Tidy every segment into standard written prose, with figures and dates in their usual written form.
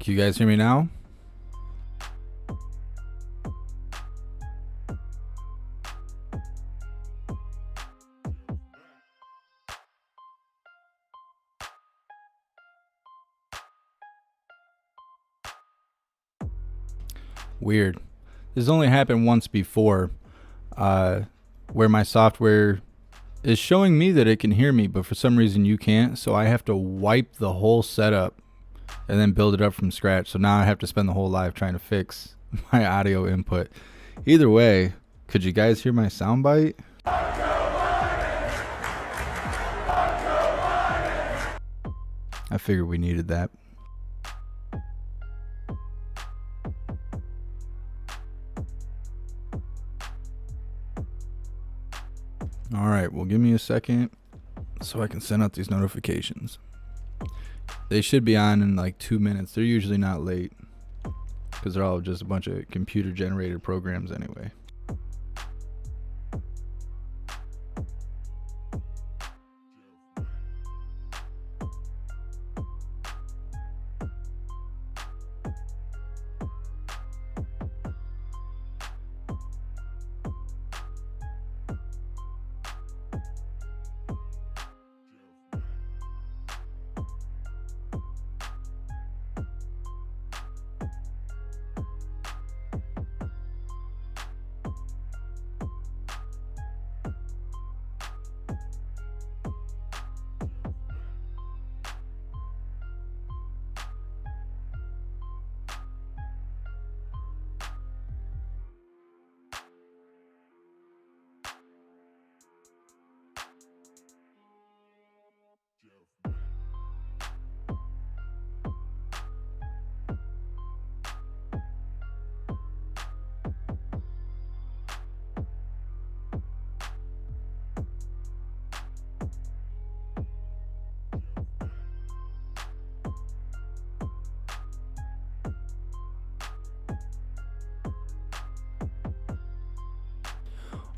Can you guys hear me now? Weird. This has only happened once before, where my software is showing me that it can hear me, but for some reason you can't, so I have to wipe the whole setup and then build it up from scratch. So now I have to spend the whole live trying to fix my audio input. Either way, could you guys hear my soundbite? I figured we needed that. All right, well, give me a second so I can send out these notifications. They should be on in like 2 minutes. They're usually not late because they're all just a bunch of computer generated programs anyway.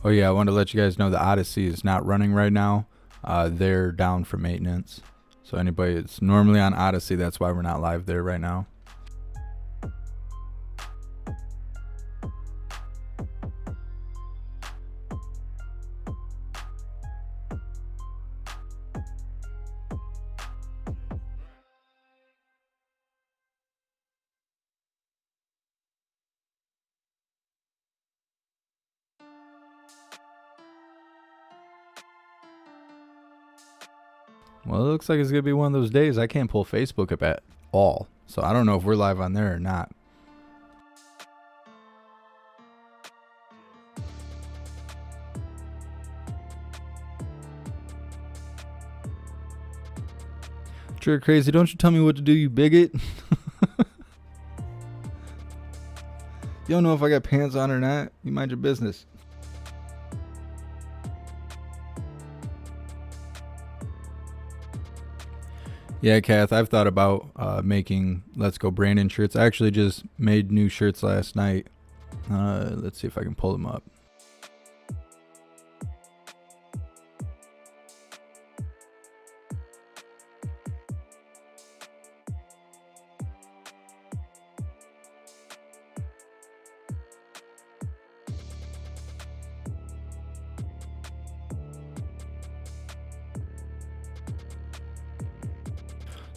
Oh yeah, I wanted to let you guys know the Odyssey is not running right now. They're down for maintenance. So anybody that's normally on Odyssey, that's why we're not live there right now. Well, it looks like it's going to be one of those days I can't pull Facebook up at all. So I don't know if we're live on there or not. Sure, crazy. Don't you tell me what to do, you bigot. You don't know if I got pants on or not. You mind your business. Yeah, Kath, I've thought about making Let's Go Brandon shirts. I actually just made new shirts last night. Let's see if I can pull them up.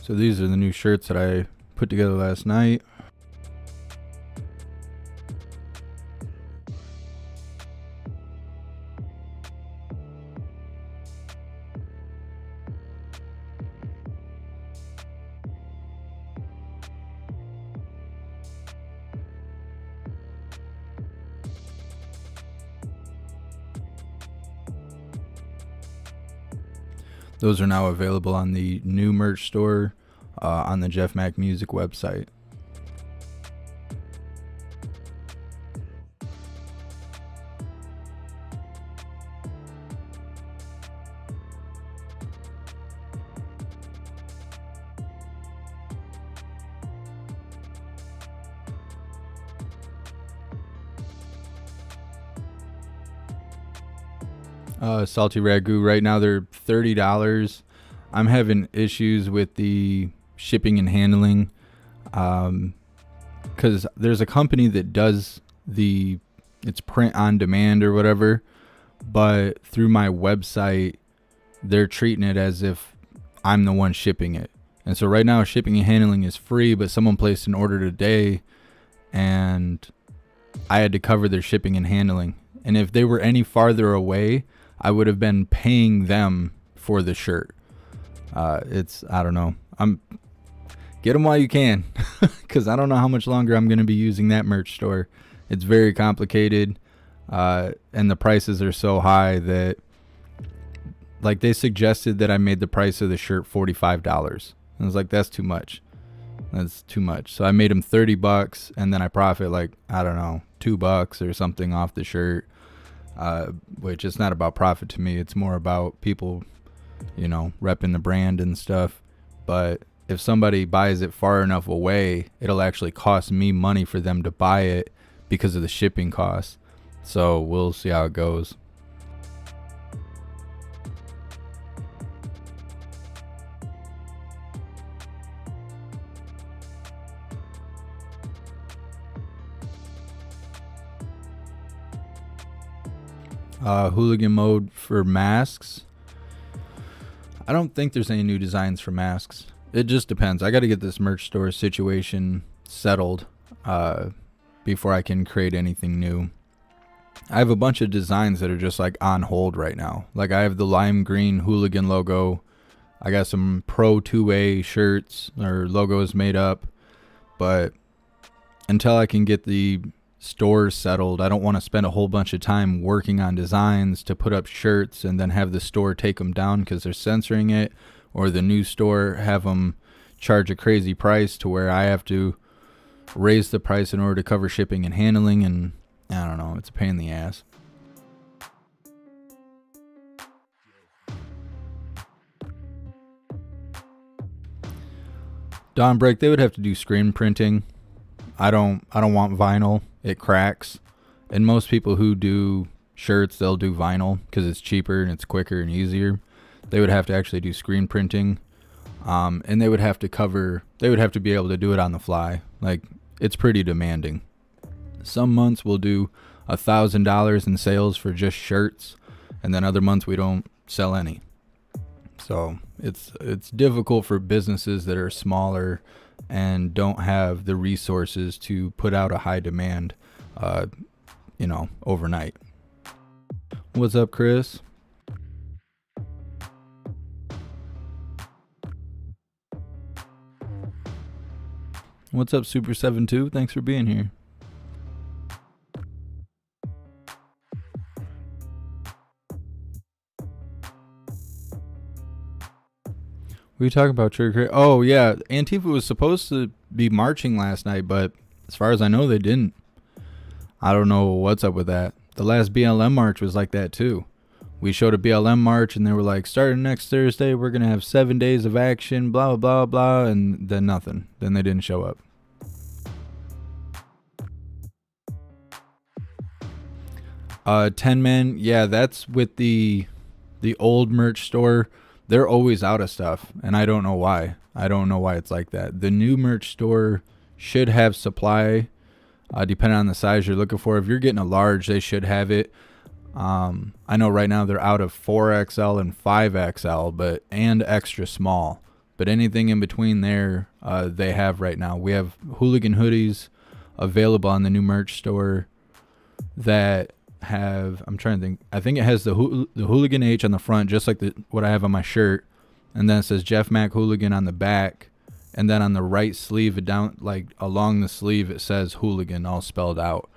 So these are the new shirts that I put together last night. Those are now available on the new merch store on the Jeff Mack Music website. Salty Ragu, right now they're $30. I'm having issues with the shipping and handling. Because there's a company that does it's print on demand or whatever, but through my website, they're treating it as if I'm the one shipping it. And so right now shipping and handling is free, but someone placed an order today and I had to cover their shipping and handling. And if they were any farther away, I would have been paying them for the shirt. I don't know. Get them while you can, because I don't know how much longer I'm going to be using that merch store. It's very complicated, and the prices are so high that, like, they suggested that I made the price of the shirt $45. I was like, that's too much. That's too much. So I made them $30, and then I profit like, I don't know, $2 or something off the shirt, which is not about profit to me. It's more about people, repping the brand and stuff. But if somebody buys it far enough away, it'll actually cost me money for them to buy it because of the shipping costs. So we'll see how it goes. Hooligan mode for masks. I don't think there's any new designs for masks. It just depends. I got to get this merch store situation settled before I can create anything new. I have a bunch of designs that are just like on hold right now. Like I have the lime green hooligan logo. I got some Pro 2A shirts or logos made up. But until I can get the stores settled, I don't want to spend a whole bunch of time working on designs to put up shirts and then have the store take them down because they're censoring it, or the new store have them charge a crazy price to where I have to raise the price in order to cover shipping and handling, and I don't know, it's a pain in the ass. Dawn Break, they would have to do screen printing. I don't want vinyl. It cracks. And most people who do shirts, they'll do vinyl because it's cheaper and it's quicker and easier. They would have to actually do screen printing. And they would have to be able to do it on the fly. Like, it's pretty demanding. Some months we'll do $1,000 in sales for just shirts, and then other months we don't sell any. So it's difficult for businesses that are smaller and don't have the resources to put out a high demand, overnight. What's up, Chris? What's up, Super72? Thanks for being here. What are you talking about, Trigger? Oh, yeah. Antifa was supposed to be marching last night, but as far as I know, they didn't. I don't know what's up with that. The last BLM march was like that, too. We showed a BLM march, and they were like, starting next Thursday, we're going to have 7 days of action, blah, blah, blah, blah, and then nothing. Then they didn't show up. Ten Men, yeah, that's with the old merch store. They're always out of stuff, and I don't know why. I don't know why it's like that. The new merch store should have supply, depending on the size you're looking for. If you're getting a large, they should have it. I know right now they're out of 4XL and 5XL, and extra small. But anything in between there, they have right now. We have hooligan hoodies available on the new merch store that have, I'm trying to think, I think it has the hooligan H on the front, just like what I have on my shirt, and then it says Jeff Mack Hooligan on the back, and then on the right sleeve, down like along the sleeve, it says hooligan all spelled out.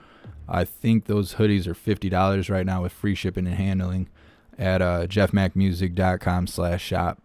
I think those hoodies are $50 right now with free shipping and handling at jeffmackmusic.com/shop.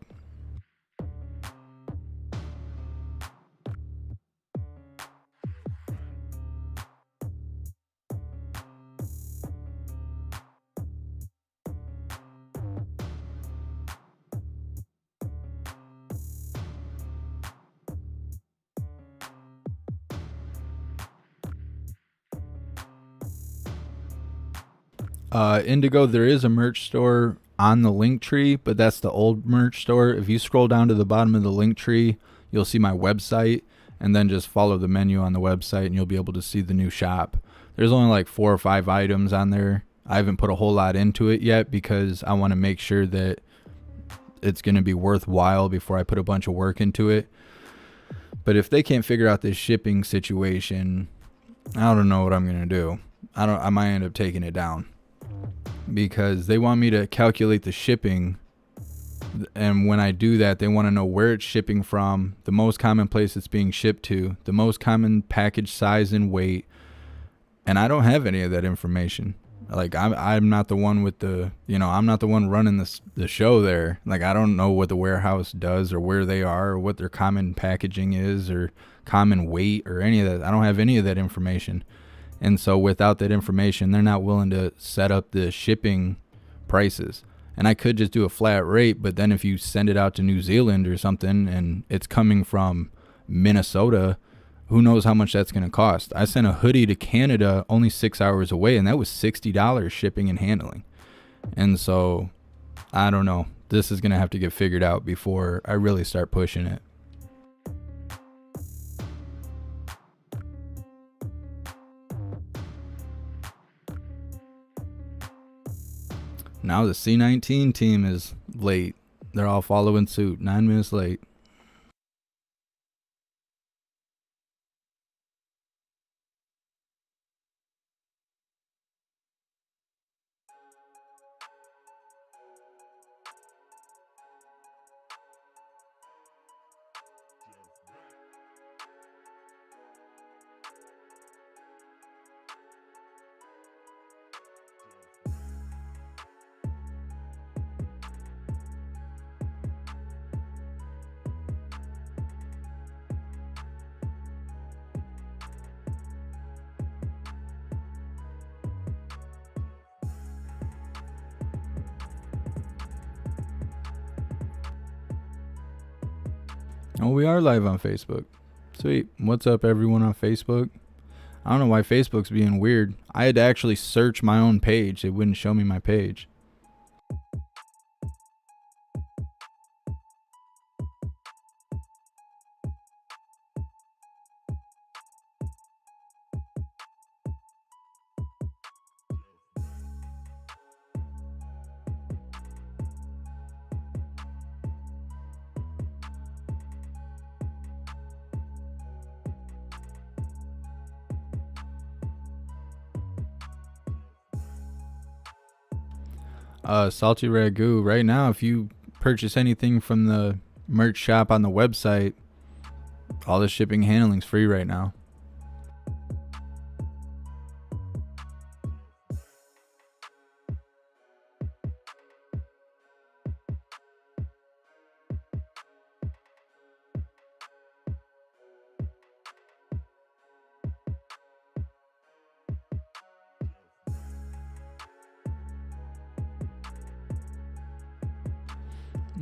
Indigo, there is a merch store on the link tree, but that's the old merch store. If you scroll down to the bottom of the link tree, you'll see my website, and then just follow the menu on the website and you'll be able to see the new shop. There's only like 4 or 5 items on there. I haven't put a whole lot into it yet because I want to make sure that it's going to be worthwhile before I put a bunch of work into it. But if they can't figure out this shipping situation, I don't know what I'm going to do. I might end up taking it down because they want me to calculate the shipping. And when I do that, they want to know where it's shipping from, the most common place it's being shipped to, the most common package size and weight. And I don't have any of that information. Like I'm not the one with the, I'm not the one running the show there. Like I don't know what the warehouse does or where they are or what their common packaging is or common weight or any of that. I don't have any of that information. And so without that information, they're not willing to set up the shipping prices. And I could just do a flat rate, but then if you send it out to New Zealand or something and it's coming from Minnesota, who knows how much that's going to cost. I sent a hoodie to Canada only 6 hours away, and that was $60 shipping and handling. And so, I don't know. This is going to have to get figured out before I really start pushing it. Now the C19 team is late. They're all following suit, 9 minutes late. Oh, we are live on Facebook. Sweet. What's up, everyone on Facebook? I don't know why Facebook's being weird. I had to actually search my own page. It wouldn't show me my page. Salty Ragu. Right now, if you purchase anything from the merch shop on the website, all the shipping and handling's free right now.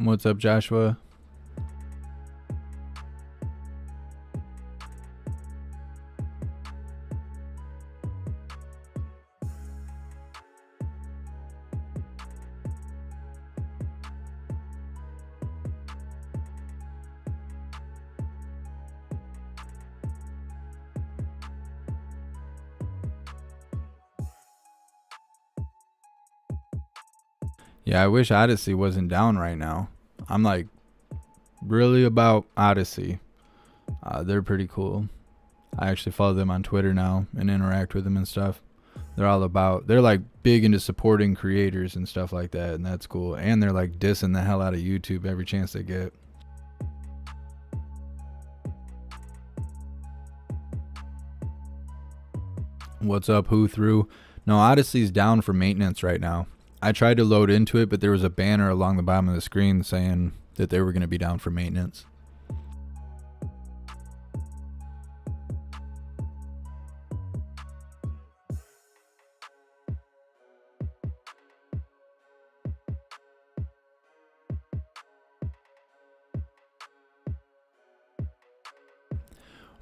What's up, Joshua? Yeah, I wish Odyssey wasn't down right now. I'm like really about Odyssey. They're pretty cool. I actually follow them on Twitter now and interact with them and stuff. They're like big into supporting creators and stuff like that, and that's cool. And they're like dissing the hell out of YouTube every chance they get. What's up, who through? No, Odyssey's down for maintenance right now. I tried to load into it, but there was a banner along the bottom of the screen saying that they were going to be down for maintenance.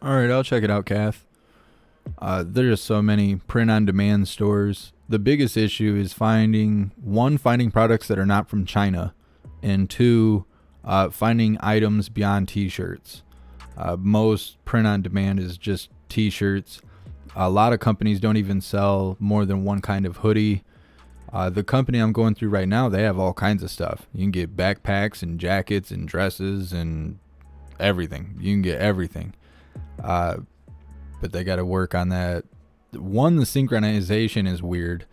All right, I'll check it out, Kath. There's so many print-on-demand stores. The biggest issue is finding products that are not from China, and 2, finding items beyond t-shirts. Most print on demand is just t-shirts. A lot of companies don't even sell more than one kind of hoodie. The company I'm going through right now, they have all kinds of stuff. You can get backpacks and jackets and dresses and everything. You can get everything. But they got to work on that. One, the synchronization is weird.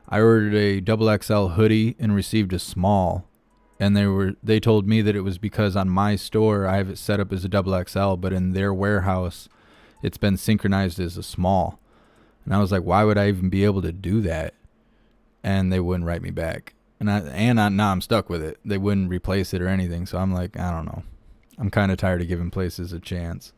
I ordered a XXL hoodie and received a small, and they told me that it was because on my store I have it set up as a XXL, but in their warehouse it's been synchronized as a small. And I was like, why would I even be able to do that? And they wouldn't write me back. Now I'm stuck with it. They wouldn't replace it or anything. So I'm like, I don't know. I'm kind of tired of giving places a chance.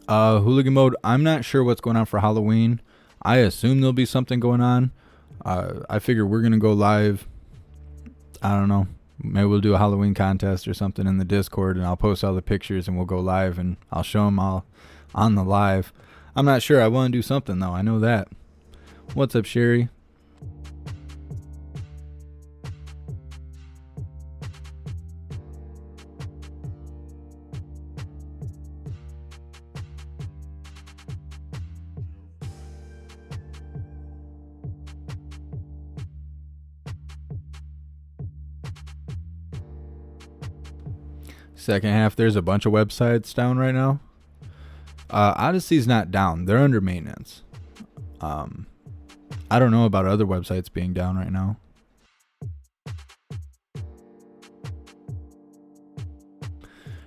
Hooligan mode. I'm not sure what's going on for Halloween. I assume there'll be something going on. I figure we're going to go live. I don't know. Maybe we'll do a Halloween contest or something in the Discord, and I'll post all the pictures and we'll go live and I'll show them all on the live. I'm not sure. I want to do something though. I know that. What's up, Sherry? Second half, there's a bunch of websites down right now. Odyssey's not down. They're under maintenance. I don't know about other websites being down right now.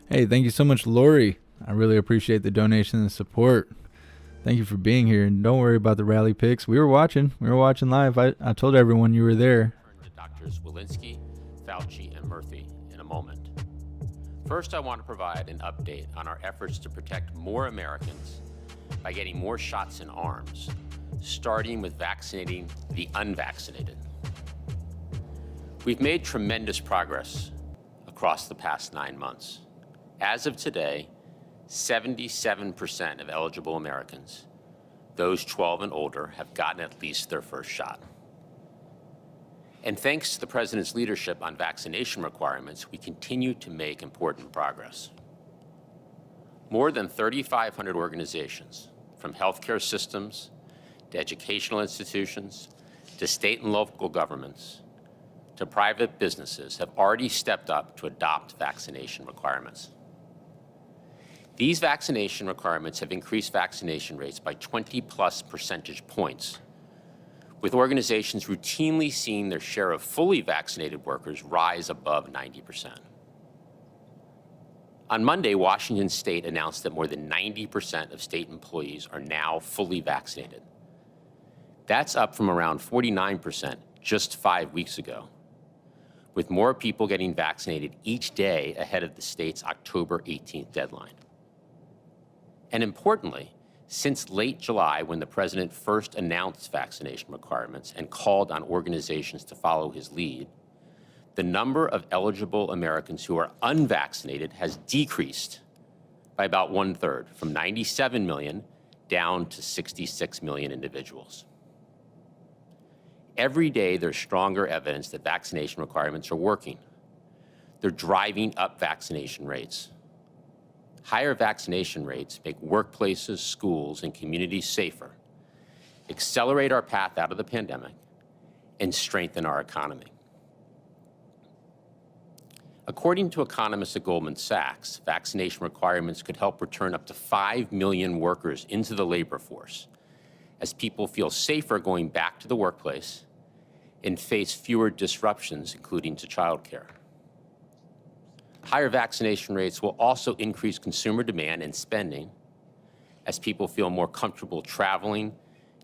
Hey, thank you so much, Lori. I really appreciate the donation and support. Thank you for being here. And don't worry about the rally picks. We were watching live. I told everyone you were there. To Drs. Walensky, Fauci, and Murthy in a moment. First, I want to provide an update on our efforts to protect more Americans by getting more shots in arms, starting with vaccinating the unvaccinated. We've made tremendous progress across the past 9 months. As of today, 77% of eligible Americans, those 12 and older, have gotten at least their first shot. And thanks to the President's leadership on vaccination requirements, we continue to make important progress. More than 3,500 organizations, from healthcare systems to educational institutions to state and local governments to private businesses, have already stepped up to adopt vaccination requirements. These vaccination requirements have increased vaccination rates by 20+ percentage points, with organizations routinely seeing their share of fully vaccinated workers rise above 90%. On Monday, Washington State announced that more than 90% of state employees are now fully vaccinated. That's up from around 49% just 5 weeks ago, with more people getting vaccinated each day ahead of the state's October 18th deadline. And importantly, since late July, when the President first announced vaccination requirements and called on organizations to follow his lead, the number of eligible Americans who are unvaccinated has decreased by about 1/3, from 97 million down to 66 million individuals. Every day, there's stronger evidence that vaccination requirements are working. They're driving up vaccination rates. Higher vaccination rates make workplaces, schools, and communities safer, accelerate our path out of the pandemic, and strengthen our economy. According to economists at Goldman Sachs, vaccination requirements could help return up to 5 million workers into the labor force as people feel safer going back to the workplace and face fewer disruptions, including to childcare. Higher vaccination rates will also increase consumer demand and spending as people feel more comfortable traveling,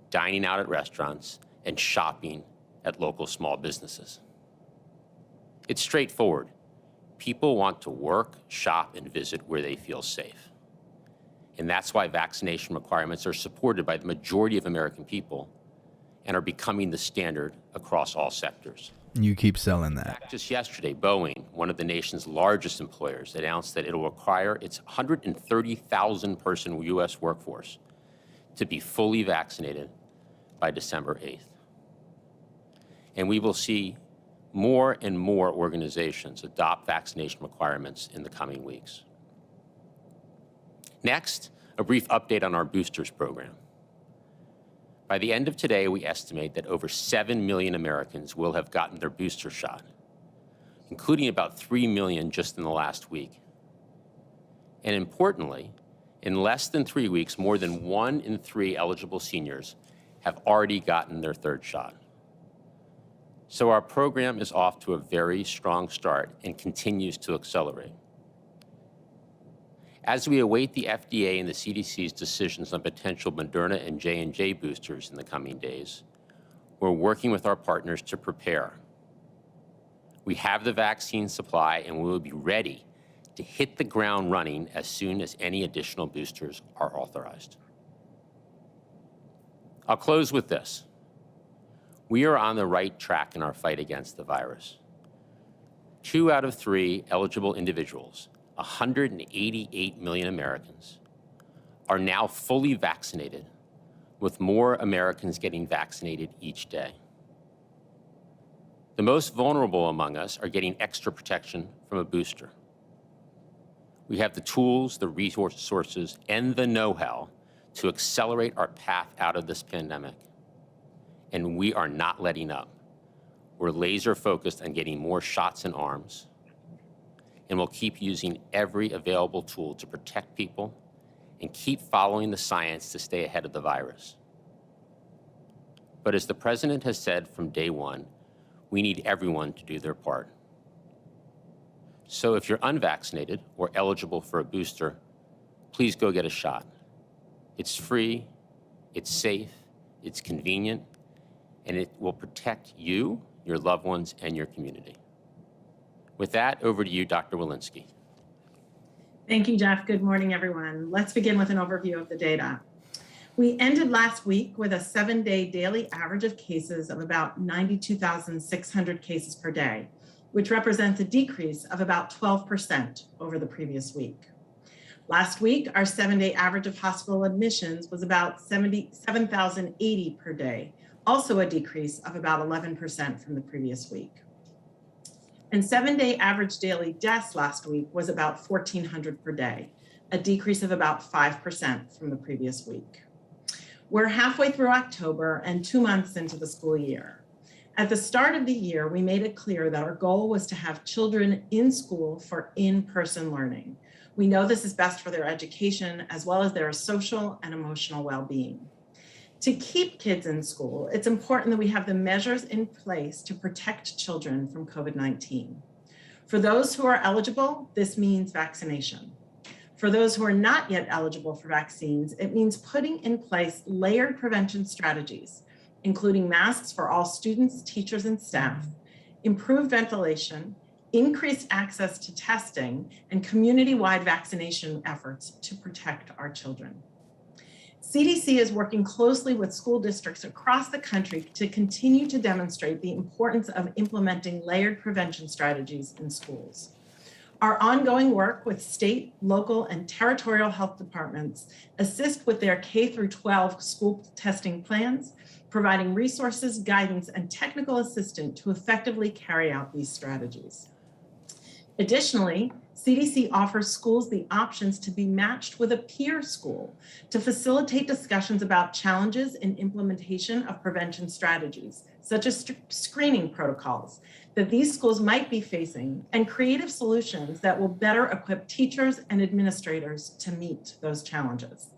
dining out at restaurants, and shopping at local small businesses. It's straightforward. People want to work, shop, and visit where they feel safe. And that's why vaccination requirements are supported by the majority of American people and are becoming the standard across all sectors. You keep selling that. Just yesterday, Boeing, one of the nation's largest employers, announced that it will require its 130,000-person U.S. workforce to be fully vaccinated by December 8th. And we will see more and more organizations adopt vaccination requirements in the coming weeks. Next, a brief update on our boosters program. By the end of today, we estimate that over 7 million Americans will have gotten their booster shot, including about 3 million just in the last week. And importantly, in less than 3 weeks, more than 1 in 3 eligible seniors have already gotten their third shot. So our program is off to a very strong start and continues to accelerate. As we await the FDA and the CDC's decisions on potential Moderna and J&J boosters in the coming days, we're working with our partners to prepare. We have the vaccine supply and we will be ready to hit the ground running as soon as any additional boosters are authorized. I'll close with this. We are on the right track in our fight against the virus. 2 out of 3 eligible individuals, 188 million Americans, are now fully vaccinated, with more Americans getting vaccinated each day. The most vulnerable among us are getting extra protection from a booster. We have the tools, the resources, and the know-how to accelerate our path out of this pandemic. And we are not letting up. We're laser focused on getting more shots in arms, and we'll keep using every available tool to protect people and keep following the science to stay ahead of the virus. But as the President has said from day one, we need everyone to do their part. So if you're unvaccinated or eligible for a booster, please go get a shot. It's free, it's safe, it's convenient, and it will protect you, your loved ones, and your community. With that, over to you, Dr. Walensky. Thank you, Jeff. Good morning, everyone. Let's begin with an overview of the data. We ended last week with a 7-day daily average of cases of about 92,600 cases per day, which represents a decrease of about 12% over the previous week. Last week, our 7-day average of hospital admissions was about 7,080 per day, also a decrease of about 11% from the previous week. And 7-day average daily deaths last week was about 1,400 per day, a decrease of about 5% from the previous week. We're halfway through October and 2 months into the school year. At the start of the year, we made it clear that our goal was to have children in school for in-person learning. We know this is best for their education as well as their social and emotional well-being. To keep kids in school, it's important that we have the measures in place to protect children from COVID-19. For those who are eligible, this means vaccination. For those who are not yet eligible for vaccines, it means putting in place layered prevention strategies, including masks for all students, teachers, and staff, improved ventilation, increased access to testing, and community-wide vaccination efforts to protect our children. CDC is working closely with school districts across the country to continue to demonstrate the importance of implementing layered prevention strategies in schools. Our ongoing work with state, local, and territorial health departments assist with their K-12 school testing plans, providing resources, guidance, and technical assistance to effectively carry out these strategies. Additionally, CDC offers schools the options to be matched with a peer school to facilitate discussions about challenges in implementation of prevention strategies, such as screening protocols that these schools might be facing, and creative solutions that will better equip teachers and administrators to meet those challenges.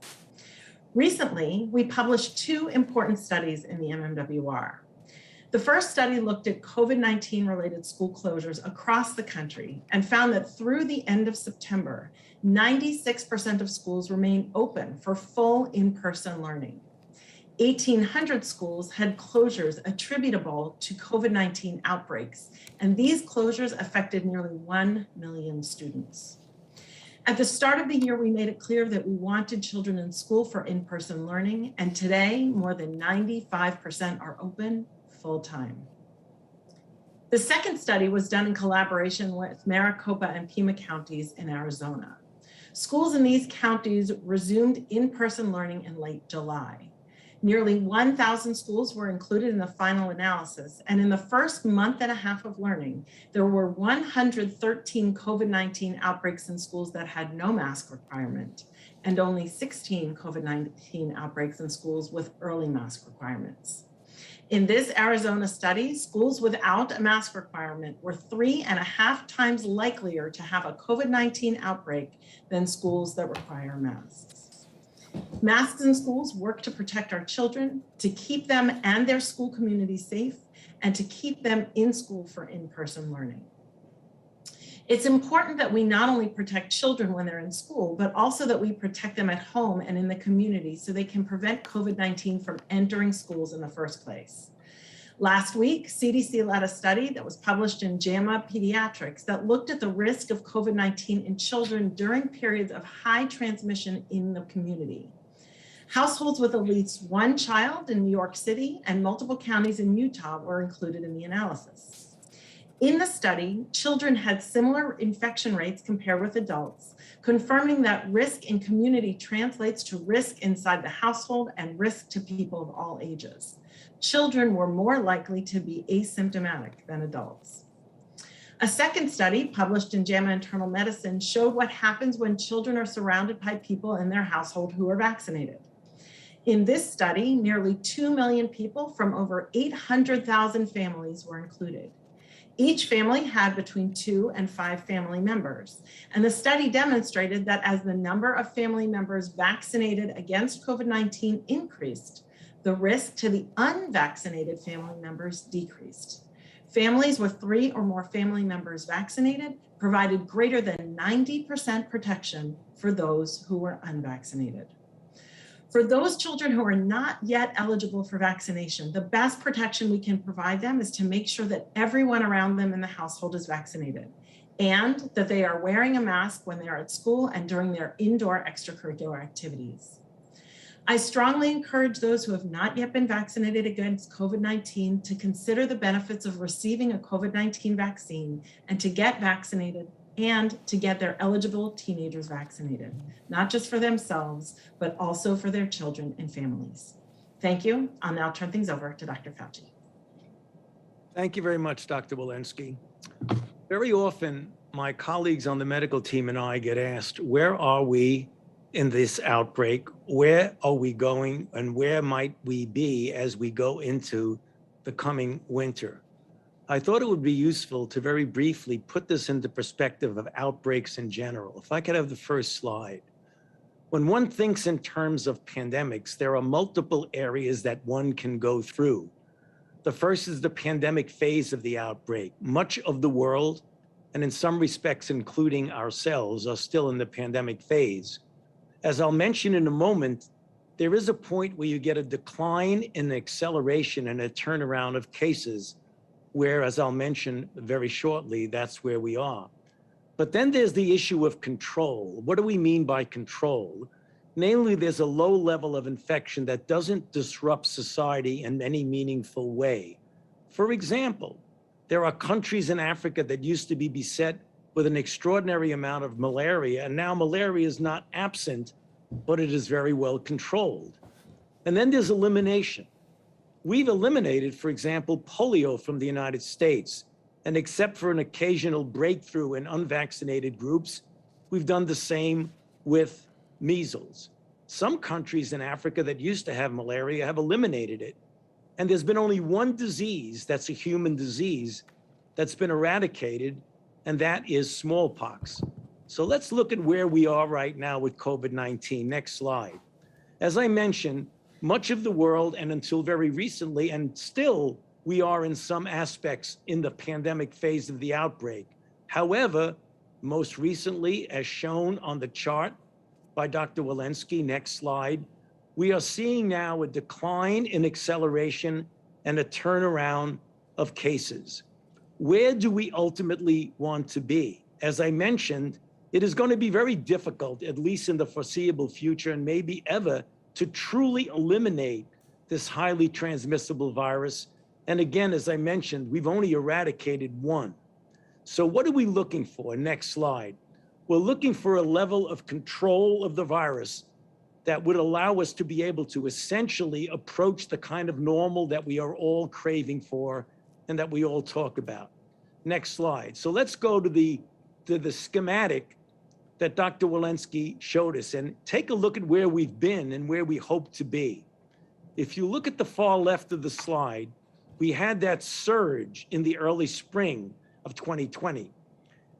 Recently, we published 2 important studies in the MMWR. The first study looked at COVID-19 related school closures across the country and found that through the end of September, 96% of schools remain open for full in-person learning. 1,800 schools had closures attributable to COVID-19 outbreaks, and these closures affected nearly 1 million students. At the start of the year, we made it clear that we wanted children in school for in-person learning, and today, more than 95% are open full-time. The second study was done in collaboration with Maricopa and Pima counties in Arizona. Schools in these counties resumed in-person learning in late July. Nearly 1,000 schools were included in the final analysis, and in the first month and a half of learning, there were 113 COVID-19 outbreaks in schools that had no mask requirement, and only 16 COVID-19 outbreaks in schools with early mask requirements. In this Arizona study, schools without a mask requirement were 3.5 times likelier to have a COVID-19 outbreak than schools that require masks. Masks in schools work to protect our children, to keep them and their school community safe, and to keep them in school for in-person learning. It's important that we not only protect children when they're in school, but also that we protect them at home and in the community so they can prevent COVID-19 from entering schools in the first place. Last week, CDC led a study that was published in JAMA Pediatrics that looked at the risk of COVID-19 in children during periods of high transmission in the community. Households with at least one child in New York City and multiple counties in Utah were included in the analysis. In the study, children had similar infection rates compared with adults, confirming that risk in community translates to risk inside the household and risk to people of all ages. Children were more likely to be asymptomatic than adults. A second study published in JAMA Internal Medicine showed what happens when children are surrounded by people in their household who are vaccinated. In this study, nearly 2 million people from over 800,000 families were included. Each family had between 2 and 5 family members. And the study demonstrated that as the number of family members vaccinated against COVID-19 increased, the risk to the unvaccinated family members decreased. Families with 3 or more family members vaccinated provided greater than 90% protection for those who were unvaccinated. For those children who are not yet eligible for vaccination, the best protection we can provide them is to make sure that everyone around them in the household is vaccinated and that they are wearing a mask when they are at school and during their indoor extracurricular activities. I strongly encourage those who have not yet been vaccinated against COVID-19 to consider the benefits of receiving a COVID-19 vaccine and to get vaccinated and to get their eligible teenagers vaccinated, not just for themselves, but also for their children and families. Thank you. I'll now turn things over to Dr. Fauci. Thank you very much, Dr. Walensky. Very often, my colleagues on the medical team and I get asked, where are we in this outbreak? Where are we going and where might we be as we go into the coming winter? I thought it would be useful to very briefly put this into perspective of outbreaks in general. If I could have the first slide. When one thinks in terms of pandemics, there are multiple areas that one can go through. The first is the pandemic phase of the outbreak. Much of the world, and in some respects, including ourselves, are still in the pandemic phase. As I'll mention in a moment, there is a point where you get a decline in the acceleration and a turnaround of cases, where, as I'll mention very shortly, that's where we are. But then there's the issue of control. What do we mean by control? Namely, there's a low level of infection that doesn't disrupt society in any meaningful way. For example, there are countries in Africa that used to be beset with an extraordinary amount of malaria, and now malaria is not absent, but it is very well controlled. And then there's elimination. We've eliminated, for example, polio from the United States, and except for an occasional breakthrough in unvaccinated groups, we've done the same with measles. Some countries in Africa that used to have malaria have eliminated it. And there's been only one disease that's a human disease that's been eradicated, and that is smallpox. So let's look at where we are right now with COVID-19. Next slide. As I mentioned, much of the world, and until very recently, and still we are in some aspects in the pandemic phase of the outbreak. However, most recently, as shown on the chart by Dr. Walensky, next slide, we are seeing now a decline in acceleration and a turnaround of cases. Where do we ultimately want to be? As I mentioned, it is going to be very difficult, at least in the foreseeable future, and maybe ever, to truly eliminate this highly transmissible virus. And again, as I mentioned, we've only eradicated one. So what are we looking for? Next slide. We're looking for a level of control of the virus that would allow us to be able to essentially approach the kind of normal that we are all craving for and that we all talk about. Next slide. So let's go to the schematic that Dr. Walensky showed us and take a look at where we've been and where we hope to be. If you look at the far left of the slide, we had that surge in the early spring of 2020.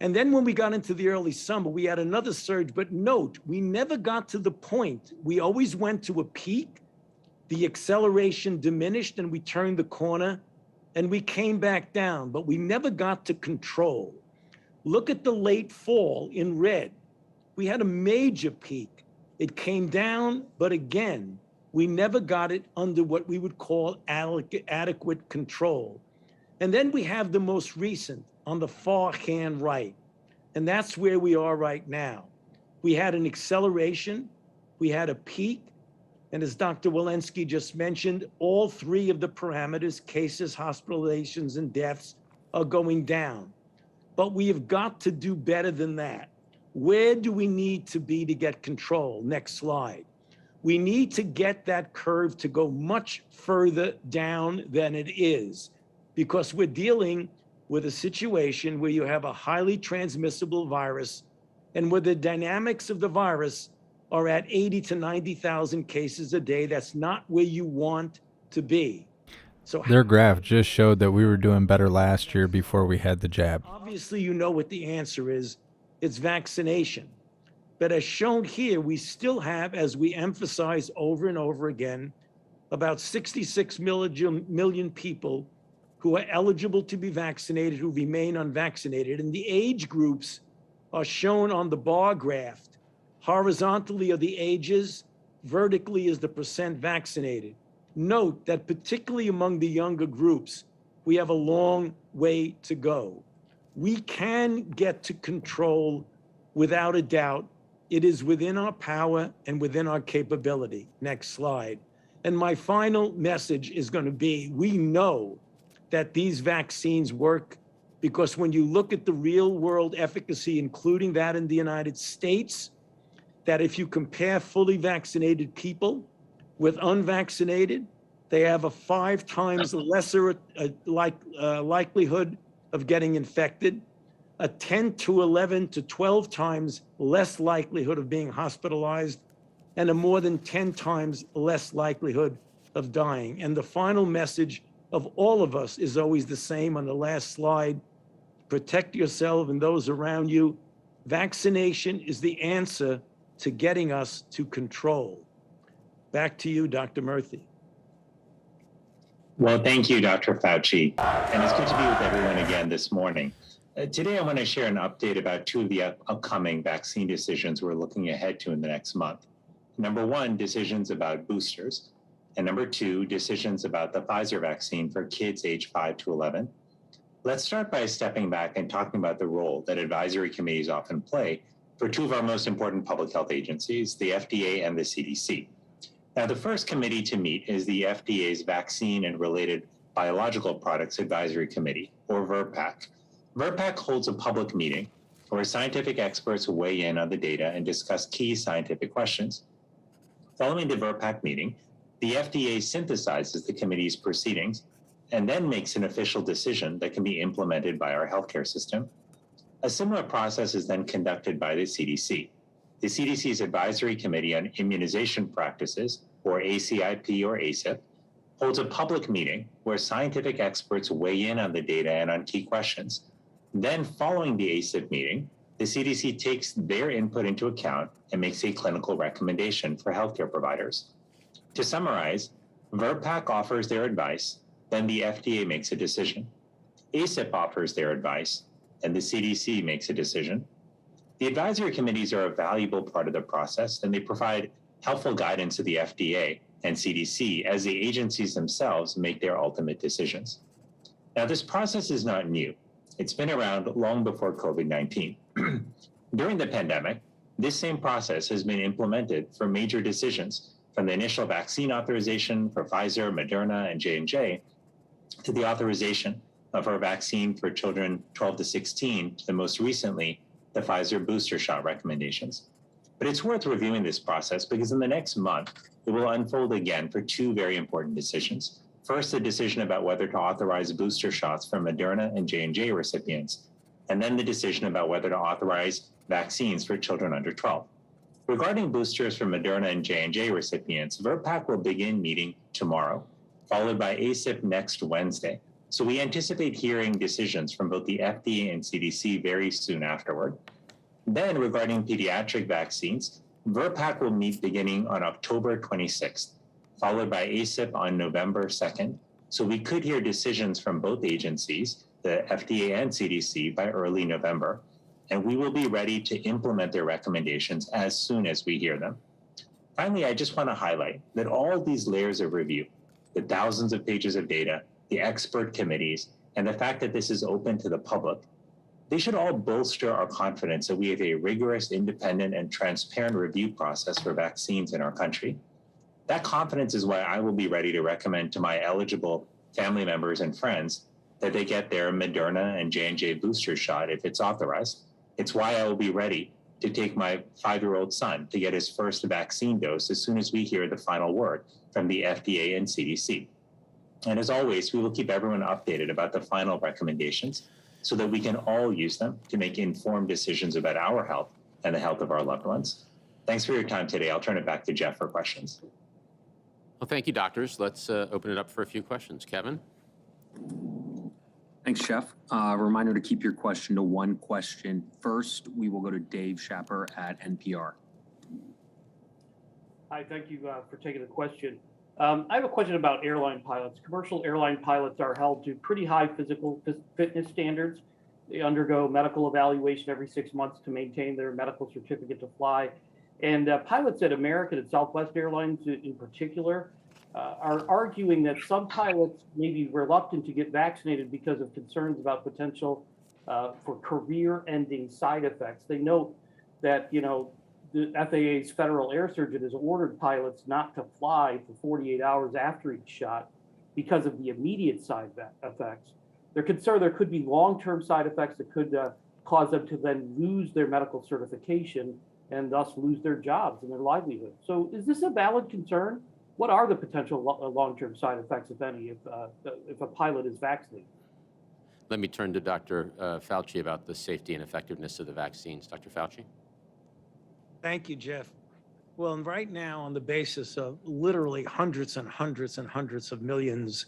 And then when we got into the early summer, we had another surge, but note, we never got to the point. We always went to a peak, the acceleration diminished and we turned the corner and we came back down, but we never got to control. Look at the late fall in red. We had a major peak. It came down, but again, we never got it under what we would call adequate control. And then we have the most recent on the far hand right. And that's where we are right now. We had an acceleration, we had a peak, and as Dr. Walensky just mentioned, all three of the parameters, cases, hospitalizations, and deaths, are going down. But we have got to do better than that. Where do we need to be to get control? Next slide. We need to get that curve to go much further down than it is, because we're dealing with a situation where you have a highly transmissible virus and where the dynamics of the virus are at 80 to 90,000 cases a day. That's not where you want to be. So Their graph just showed that we were doing better last year before we had the jab. obviously, you know what the answer is. It's vaccination. But as shown here, we still have, as we emphasize over and over again, about 66 million people who are eligible to be vaccinated who remain unvaccinated. And the age groups are shown on the bar graph. Horizontally are the ages, vertically is the percent vaccinated. Note that particularly among the younger groups, we have a long way to go. We can get to control without a doubt. It is within our power and within our capability. Next slide. And my final message is going to be, we know that these vaccines work because when you look at the real world efficacy, including that in the United States, that if you compare fully vaccinated people with unvaccinated, they have a 5 times lesser likelihood of getting infected, a 10 to 11 to 12 times less likelihood of being hospitalized, and a more than 10 times less likelihood of dying. And the final message of all of us is always the same on the last slide. Protect yourself and those around you. Vaccination is the answer to getting us to control. Back to you, Dr. Murthy. Well, thank you, Dr. Fauci. And it's good to be with everyone again this morning. Today, I want to share an update about 2 of the upcoming vaccine decisions we're looking ahead to in the next month. Number 1, decisions about boosters. And number 2, decisions about the Pfizer vaccine for kids aged 5 to 11. Let's start by stepping back and talking about the role that advisory committees often play for 2 of our most important public health agencies, the FDA and the CDC. Now, the first committee to meet is the FDA's Vaccine and Related Biological Products Advisory Committee, or VRBPAC. VRBPAC holds a public meeting where scientific experts weigh in on the data and discuss key scientific questions. Following the VRBPAC meeting, the FDA synthesizes the committee's proceedings and then makes an official decision that can be implemented by our healthcare system. A similar process is then conducted by the CDC. The CDC's Advisory Committee on Immunization Practices, or ACIP or ACIP, holds a public meeting where scientific experts weigh in on the data and on key questions. Then, following the ACIP meeting, the CDC takes their input into account and makes a clinical recommendation for healthcare providers. To summarize, VRBPAC offers their advice, then the FDA makes a decision. ACIP offers their advice, and the CDC makes a decision. The advisory committees are a valuable part of the process, and they provide helpful guidance to the FDA and CDC as the agencies themselves make their ultimate decisions. Now, this process is not new. It's been around long before COVID-19. During the pandemic, this same process has been implemented for major decisions, from the initial vaccine authorization for Pfizer, Moderna, and J&J, to the authorization of our vaccine for children 12 to 16, to the most recently, the Pfizer booster shot recommendations. But it's worth reviewing this process because in the next month, it will unfold again for two very important decisions. First, the decision about whether to authorize booster shots for Moderna and J&J recipients, and then the decision about whether to authorize vaccines for children under 12. Regarding boosters for Moderna and J&J recipients, VRBPAC will begin meeting tomorrow, followed by ACIP next Wednesday. So we anticipate hearing decisions from both the FDA and CDC very soon afterward. Then regarding pediatric vaccines, VRBPAC will meet beginning on October 26th, followed by ACIP on November 2nd. So we could hear decisions from both agencies, the FDA and CDC, by early November. And we will be ready to implement their recommendations as soon as we hear them. Finally, I just want to highlight that all these layers of review, the thousands of pages of data, the expert committees, and the fact that this is open to the public, they should all bolster our confidence that we have a rigorous, independent, and transparent review process for vaccines in our country. That confidence is why I will be ready to recommend to my eligible family members and friends that they get their Moderna and J&J booster shot if it's authorized. It's why I will be ready to take my 5-year-old son to get his first vaccine dose as soon as we hear the final word from the FDA and CDC. And as always, we will keep everyone updated about the final recommendations so that we can all use them to make informed decisions about our health and the health of our loved ones. Thanks for your time today. I'll turn it back to Jeff for questions. Well, thank you, doctors. Let's open it up for a few questions. Kevin? Thanks, Jeff. Reminder to keep your question to one question. First, we will go to Dave Schapper at NPR. Hi, thank you for taking the question. I have a question about airline pilots. Commercial airline pilots are held to pretty high physical fitness standards. They undergo medical evaluation every 6 months to maintain their medical certificate to fly. And pilots at American and Southwest Airlines in particular are arguing that some pilots may be reluctant to get vaccinated because of concerns about potential for career-ending side effects. They note that, the FAA's federal air surgeon has ordered pilots not to fly for 48 hours after each shot because of the immediate side effects. They're concerned there could be long-term side effects that could cause them to then lose their medical certification and thus lose their jobs and their livelihood. So is this a valid concern? What are the potential long-term side effects, if any, if a pilot is vaccinated? Let me turn to Dr. Fauci about the safety and effectiveness of the vaccines. Dr. Fauci? Thank you, Jeff. Well, and right now, on the basis of literally hundreds and hundreds and hundreds of millions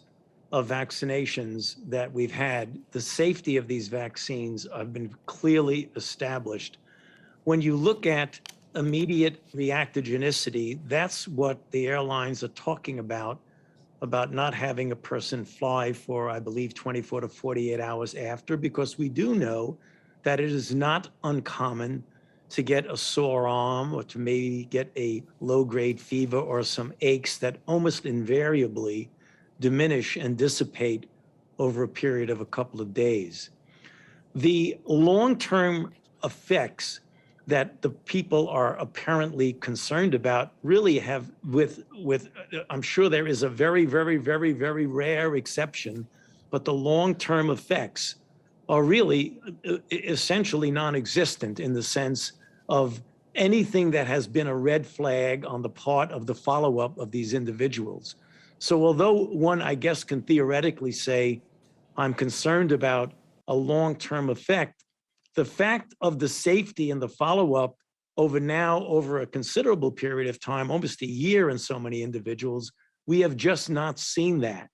of vaccinations that we've had, the safety of these vaccines have been clearly established. When you look at immediate reactogenicity, that's what the airlines are talking about not having a person fly for, I believe, 24 to 48 hours after, because we do know that it is not uncommon to get a sore arm or to maybe get a low-grade fever or some aches that almost invariably diminish and dissipate over a period of a couple of days. The long-term effects that the people are apparently concerned about really have I'm sure there is a very, very, very, very rare exception, but the long-term effects are really essentially non-existent in the sense of anything that has been a red flag on the part of the follow-up of these individuals. So although one, I guess, can theoretically say, I'm concerned about a long-term effect, the fact of the safety and the follow-up over a considerable period of time, almost a year in so many individuals, we have just not seen that.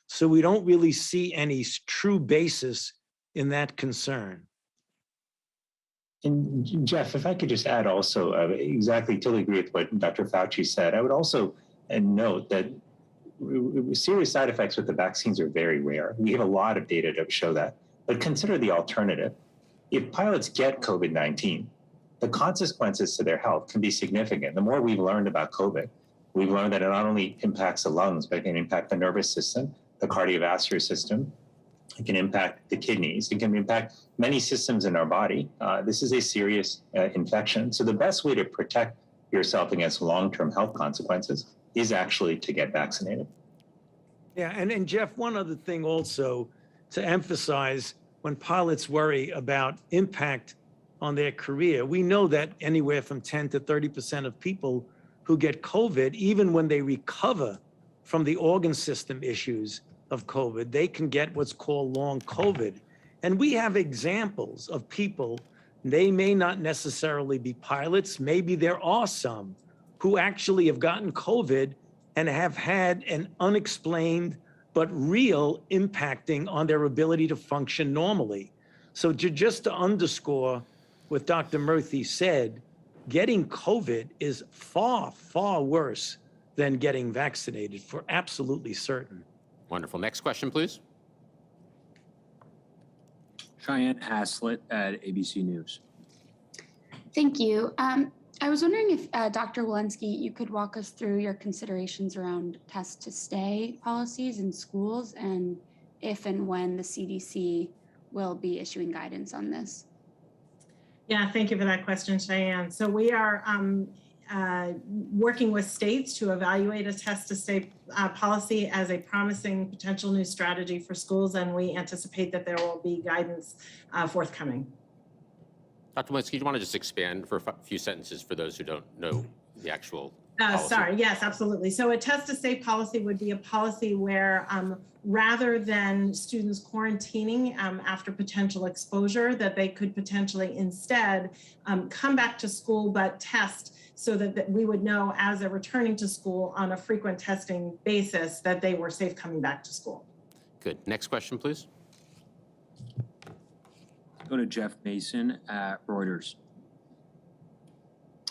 So we don't really see any true basis in that concern. And Jeff, if I could just add also, totally agree with what Dr. Fauci said. I would also note that serious side effects with the vaccines are very rare. We have a lot of data to show that. But consider the alternative. If pilots get COVID-19, the consequences to their health can be significant. The more we've learned about COVID, we've learned that it not only impacts the lungs, but it can impact the nervous system, the cardiovascular system. It can impact the kidneys. It can impact many systems in our body. This is a serious infection. So the best way to protect yourself against long-term health consequences is actually to get vaccinated. Yeah, and Jeff, one other thing also to emphasize, when pilots worry about impact on their career. We know that anywhere from 10 to 30% of people who get COVID, even when they recover from the organ system issues of COVID, they can get what's called long COVID. And we have examples of people, they may not necessarily be pilots, maybe there are some who actually have gotten COVID and have had an unexplained but real impacting on their ability to function normally. So just to underscore what Dr. Murthy said, getting COVID is far, far worse than getting vaccinated, for absolutely certain. Wonderful. Next question, please. Cheyenne Haslett at ABC News. Thank you. I was wondering if Dr. Walensky, you could walk us through your considerations around test to stay policies in schools and if and when the CDC will be issuing guidance on this. Yeah, thank you for that question, Cheyenne. So we are working with states to evaluate a test to stay policy as a promising potential new strategy for schools, and we anticipate that there will be guidance forthcoming. Dr. Walensky, do you want to just expand for a few sentences for those who don't know the actual policy? Sorry, yes, absolutely. So a test to stay policy would be a policy where rather than students quarantining after potential exposure, that they could potentially instead come back to school but test so that we would know as they're returning to school on a frequent testing basis that they were safe coming back to school. Good. Next question, please. Go to Jeff Mason at Reuters.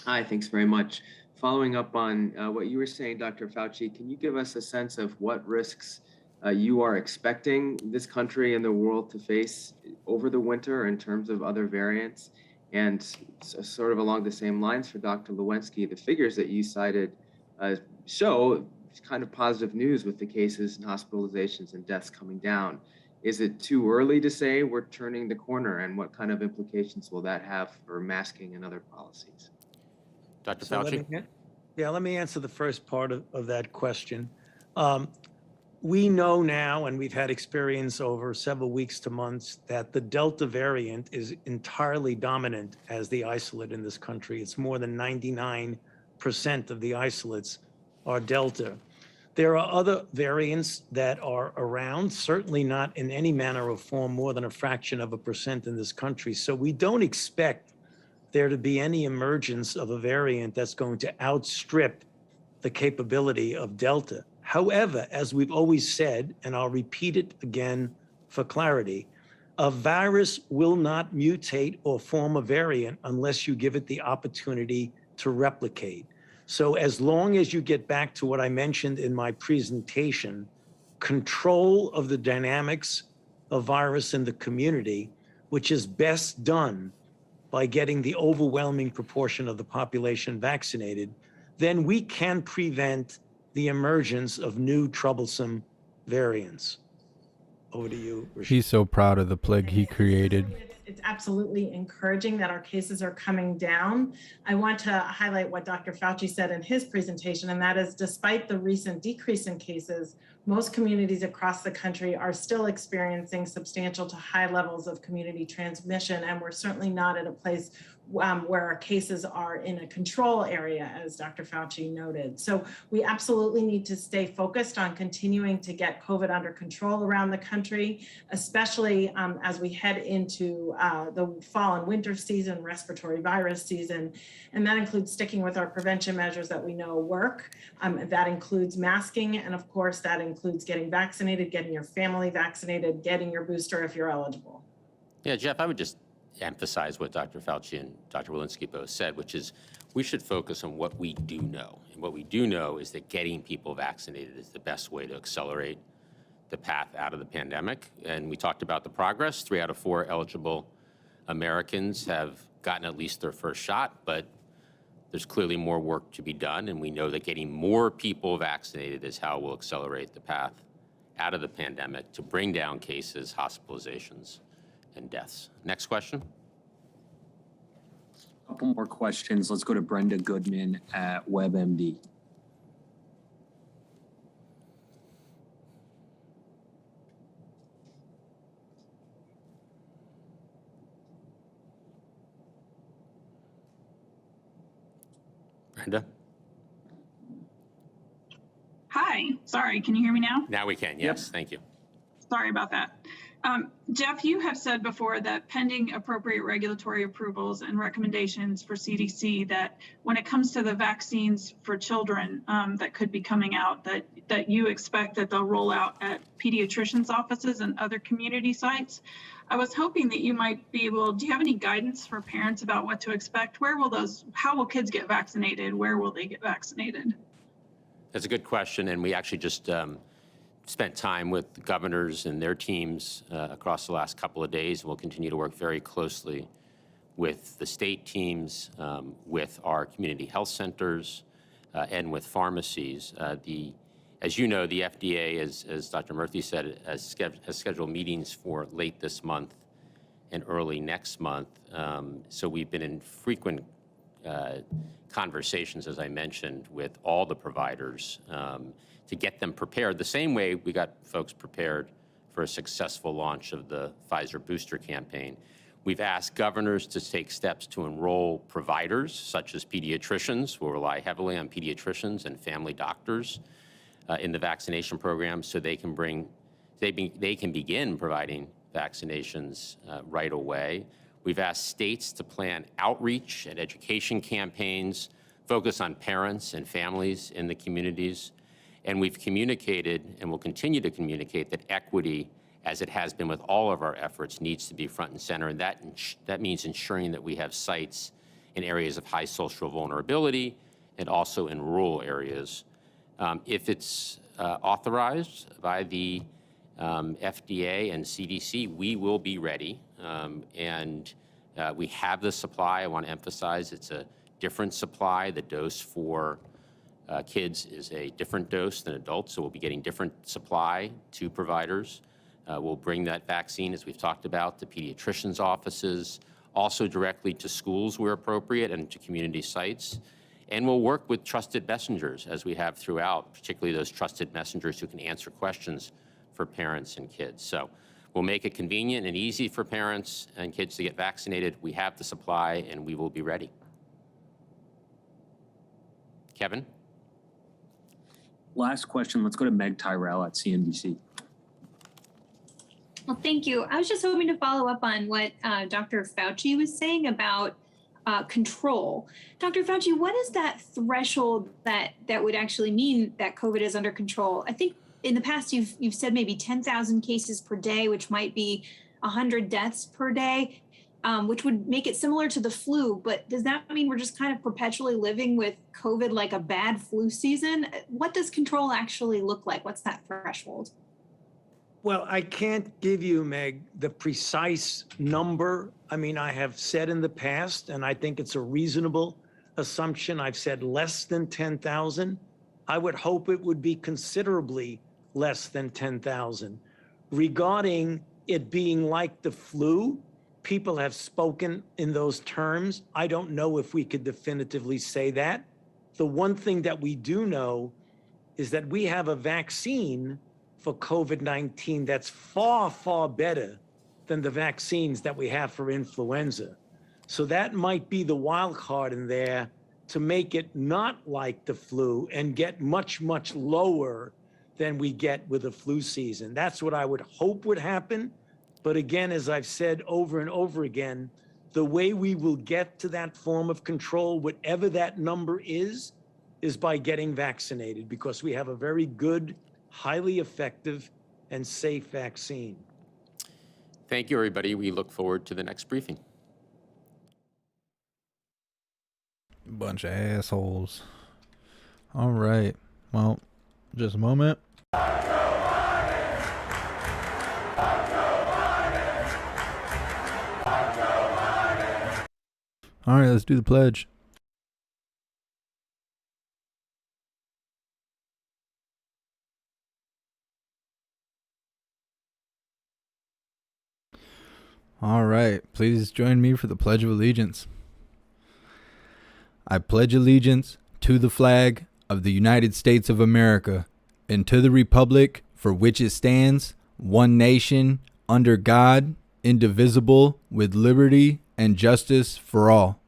Hi, thanks very much. Following up on what you were saying, Dr. Fauci, can you give us a sense of what risks you are expecting this country and the world to face over the winter in terms of other variants? And sort of along the same lines for Dr. Walensky, the figures that you cited show kind of positive news with the cases and hospitalizations and deaths coming down. Is it too early to say we're turning the corner, and what kind of implications will that have for masking and other policies? Dr. So Fauci? let me answer the first part of that question. We know now, and we've had experience over several weeks to months, that the Delta variant is entirely dominant as the isolate in this country. It's more than 99% of the isolates are Delta. There are other variants that are around, certainly not in any manner or form more than a fraction of a percent in this country. So we don't expect there to be any emergence of a variant that's going to outstrip the capability of Delta. However, as we've always said, and I'll repeat it again for clarity, a virus will not mutate or form a variant unless you give it the opportunity to replicate. So as long as you get back to what I mentioned in my presentation, control of the dynamics of virus in the community, which is best done by getting the overwhelming proportion of the population vaccinated, then we can prevent the emergence of new troublesome variants. Over to you, Rashid. He's so proud of the plague he created. It's absolutely encouraging that our cases are coming down. I want to highlight what Dr. Fauci said in his presentation, and that is despite the recent decrease in cases, most communities across the country are still experiencing substantial to high levels of community transmission, and we're certainly not at a place where our cases are in a control area, as Dr. Fauci noted. So we absolutely need to stay focused on continuing to get COVID under control around the country, especially as we head into the fall and winter season, respiratory virus season. And that includes sticking with our prevention measures that we know work. That includes masking. And of course, that includes getting vaccinated, getting your family vaccinated, getting your booster if you're eligible. Yeah, Jeff, I would just emphasize what Dr. Fauci and Dr. Walensky both said, which is we should focus on what we do know. And what we do know is that getting people vaccinated is the best way to accelerate the path out of the pandemic. And we talked about the progress. 3 out of 4 eligible Americans have gotten at least their first shot, but there's clearly more work to be done. And we know that getting more people vaccinated is how we'll accelerate the path out of the pandemic to bring down cases, hospitalizations, and deaths. Next question. A couple more questions. Let's go to Brenda Goodman at WebMD. Brenda? Hi, sorry, can you hear me now? Now we can, yes, thank you. Sorry about that. Jeff, you have said before that pending appropriate regulatory approvals and recommendations for CDC, that when it comes to the vaccines for children that could be coming out, that you expect that they'll roll out at pediatricians' offices and other community sites. I was hoping that you might be able, do you have any guidance for parents about what to expect? How will kids get vaccinated? Where will they get vaccinated? That's a good question, and we actually just spent time with governors and their teams across the last couple of days, and we'll continue to work very closely with the state teams, with our community health centers, and with pharmacies. As you know, the FDA, as Dr. Murthy said, has scheduled meetings for late this month and early next month. So we've been in frequent conversations, as I mentioned, with all the providers to get them prepared the same way we got folks prepared for a successful launch of the Pfizer booster campaign. We've asked governors to take steps to enroll providers, such as pediatricians, who rely heavily on pediatricians and family doctors in the vaccination program, so they can begin providing vaccinations right away. We've asked states to plan outreach and education campaigns, focus on parents and families in the communities. And we've communicated and will continue to communicate that equity, as it has been with all of our efforts, needs to be front and center. And that means ensuring that we have sites in areas of high social vulnerability and also in rural areas. If it's authorized by the FDA and CDC, we will be ready. We have the supply. I want to emphasize it's a different supply. The dose for kids is a different dose than adults, so we'll be getting different supply to providers. We'll bring that vaccine, as we've talked about, to pediatricians' offices, also directly to schools where appropriate and to community sites. And we'll work with trusted messengers, as we have throughout, particularly those trusted messengers who can answer questions for parents and kids. So we'll make it convenient and easy for parents and kids to get vaccinated. We have the supply, and we will be ready. Kevin? Last question. Let's go to Meg Tyrell at CNBC. Well, thank you. I was just hoping to follow up on what Dr. Fauci was saying about control. Dr. Fauci, what is that threshold that would actually mean that COVID is under control? I think in the past you've said maybe 10,000 cases per day, which might be 100 deaths per day, which would make it similar to the flu. But does that mean we're just kind of perpetually living with COVID like a bad flu season? What does control actually look like? What's that threshold? Well, I can't give you, Meg, the precise number. I mean, I have said in the past, and I think it's a reasonable assumption, I've said less than 10,000. I would hope it would be considerably less than 10,000. Regarding it being like the flu, people have spoken in those terms. I don't know if we could definitively say that. The one thing that we do know is that we have a vaccine for COVID-19 that's far, far better than the vaccines that we have for influenza. So that might be the wild card in there to make it not like the flu and get much, much lower than we get with the flu season. That's what I would hope would happen. But again, as I've said over and over again, the way we will get to that form of control, whatever that number is by getting vaccinated, because we have a very good, highly effective and safe vaccine. Thank you, everybody. We look forward to the next briefing. Bunch of assholes. All right. Well, just a moment. All right, let's do the pledge. All right, please join me for the Pledge of Allegiance. I pledge allegiance to the flag of the United States of America and to the republic for which it stands, one nation, under God, indivisible, with liberty and justice for all.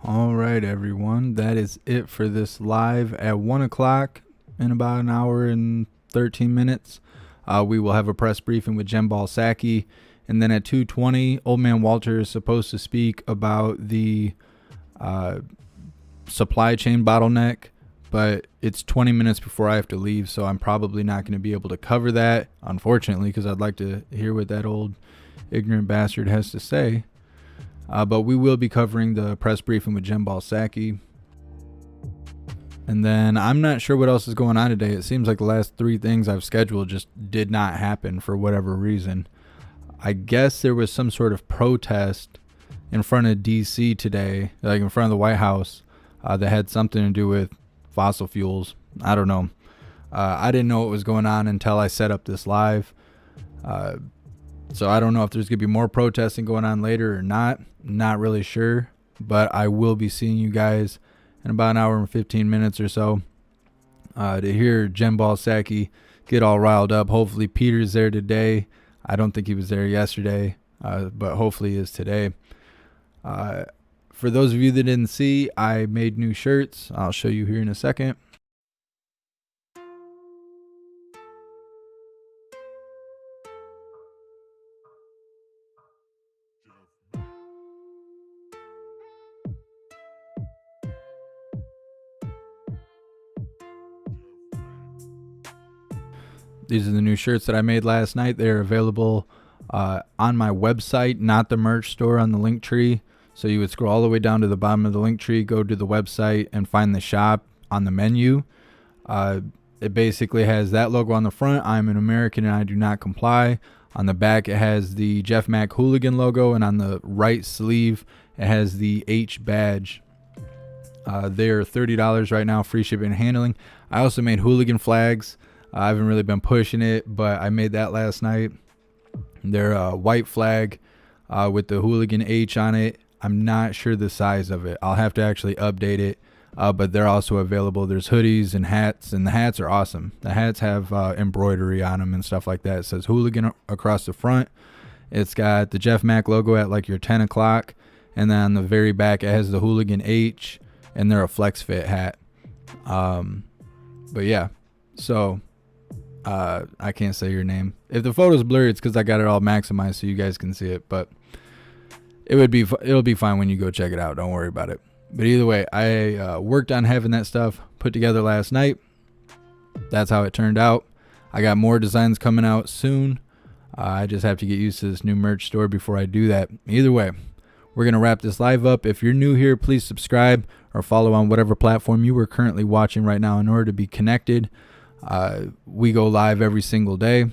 All right, everyone. That is it for this live at 1 o'clock in about an hour and 13 minutes. We will have a press briefing with Jen Balsacki. And then at 2:20, Old Man Walter is supposed to speak about the supply chain bottleneck, but it's 20 minutes before I have to leave, so I'm probably not going to be able to cover that, unfortunately, because I'd like to hear what that old ignorant bastard has to say. But we will be covering the press briefing with Jen Balsacki. And then I'm not sure what else is going on today. It seems like the last 3 things I've scheduled just did not happen for whatever reason. I guess there was some sort of protest in front of DC today, like in front of the White House, that had something to do with fossil fuels. I don't know. I didn't know what was going on until I set up this live. So I don't know if there's going to be more protesting going on later or not. Not really sure. But I will be seeing you guys in about an hour and 15 minutes or so to hear Jen Balsacki get all riled up. Hopefully Peter's there today. I don't think he was there yesterday, but hopefully he is today. For those of you that didn't see, I made new shirts. I'll show you here in a second. These are the new shirts that I made last night. They're available on my website, not the merch store on the link tree. So you would scroll all the way down to the bottom of the link tree, go to the website, and find the shop on the menu. It basically has that logo on the front. I'm an American and I do not comply. On the back, it has the Jeff Mack Hooligan logo, and on the right sleeve, it has the H badge. They're $30 right now, free shipping and handling. I also made hooligan flags. I haven't really been pushing it, but I made that last night. They're a white flag with the hooligan H on it. I'm not sure the size of it. I'll have to actually update it, but they're also available. There's hoodies and hats, and the hats are awesome. The hats have embroidery on them and stuff like that. It says hooligan across the front. It's got the Jeff Mack logo at like your 10 o'clock, and then on the very back it has the hooligan H, and they're a flex fit hat. But yeah, so I can't say your name. If the photo's blurry, it's because I got it all maximized so you guys can see it, but it'll be fine when you go check it out. Don't worry about it. But either way, I worked on having that stuff put together last night. That's how it turned out. I got more designs coming out soon. I just have to get used to this new merch store before I do that. Either way, we're going to wrap this live up. If you're new here, please subscribe or follow on whatever platform you are currently watching right now in order to be connected. We go live every single day,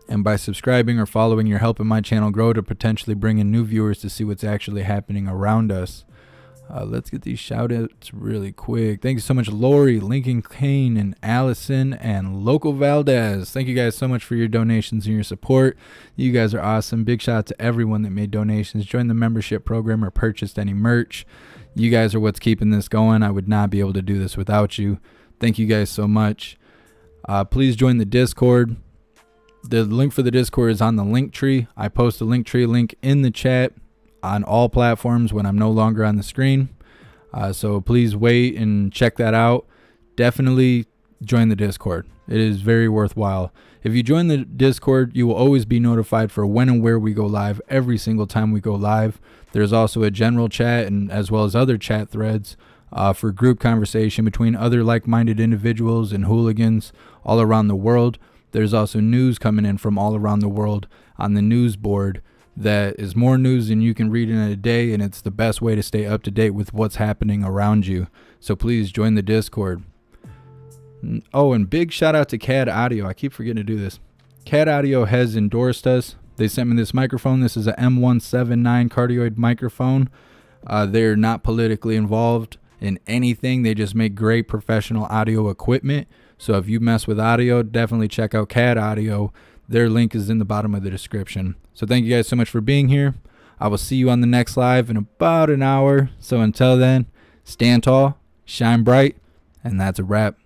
and by subscribing or following, you're helping my channel grow to potentially bring in new viewers to see what's actually happening around us. Let's get these shout outs really quick. Thank you so much, Lori, Lincoln Kane, and Allison, and Local Valdez. Thank you guys so much for your donations and your support. You guys are awesome. Big shout out to everyone that made donations, joined the membership program, or purchased any merch. You guys are what's keeping this going. I would not be able to do this without you. Thank you guys so much. Please join the Discord. The link for the Discord is on the link tree. I post the link tree link in the chat on all platforms when I'm no longer on the screen. So please wait and check that out. Definitely join the Discord. It is very worthwhile. If you join the Discord, you will always be notified for when and where we go live every single time we go live. There's also a general chat and as well as other chat threads for group conversation between other like-minded individuals and hooligans all around the world. There's also news coming in from all around the world on the news board that is more news than you can read in a day, and it's the best way to stay up to date with what's happening around you. So please join the Discord. Oh, and big shout out to CAD Audio. I keep forgetting to do this. CAD Audio has endorsed us. They sent me this microphone. This is a M179 cardioid microphone. They're not politically involved in anything. They just make great professional audio equipment. So if you mess with audio, definitely check out CAD Audio. Their link is in the bottom of the description. So thank you guys so much for being here. I will see you on the next live in about an hour. So until then, stand tall, shine bright, and that's a wrap.